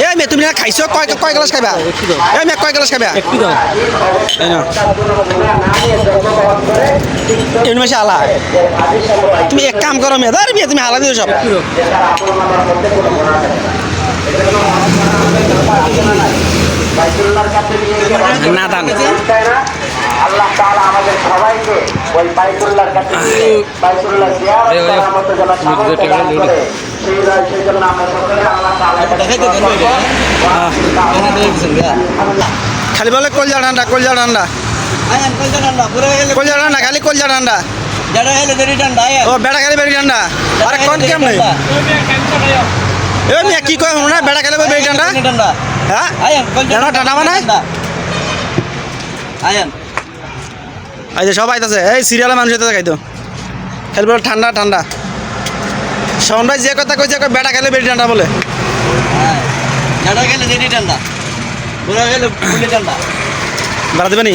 এই মে তুমি না খাইছো কয় কয় গ্লাস খাইবা এই মে কয় গ্লাস খাইবা একটু দাও এই না এই মাসে আলা তুমি এক কাম করো মে ধর মে তুমি হালা দিও সব না দান আল্লাহ তাআলা আমাদের সবাইকে ওই বাইতুল্লাহর কাছে বাইতুল্লাহ জিয়ারত করার মতো যেন সামর্থ্য দান করে সেই জন্য আমরা সকলে আল্লাহ তাআলা খালি বলে কলজা ঠান্ডা কলজা ঠান্ডা কলজা ঠান্ডা খালি কলজা ঠান্ডা ও বেড়া খালি বেড়ি ঠান্ডা আরে কোন কেম নেই এই মিয়া কি কয় না বেড়া খালি বেড়ি ঠান্ডা হ্যাঁ ঠান্ডা মানে এই যে সবাই আছে এই সিরিয়ালের মানুষ হইতে খাইতো খেলবে ঠান্ডা ঠান্ডা শোন ভাই যে কথা কইছে বেড়া খেলে বেড়ি ঠান্ডা বলে ঠান্ডা খেলে ঠান্ডা ঠান্ডা বেড়া দেবে নি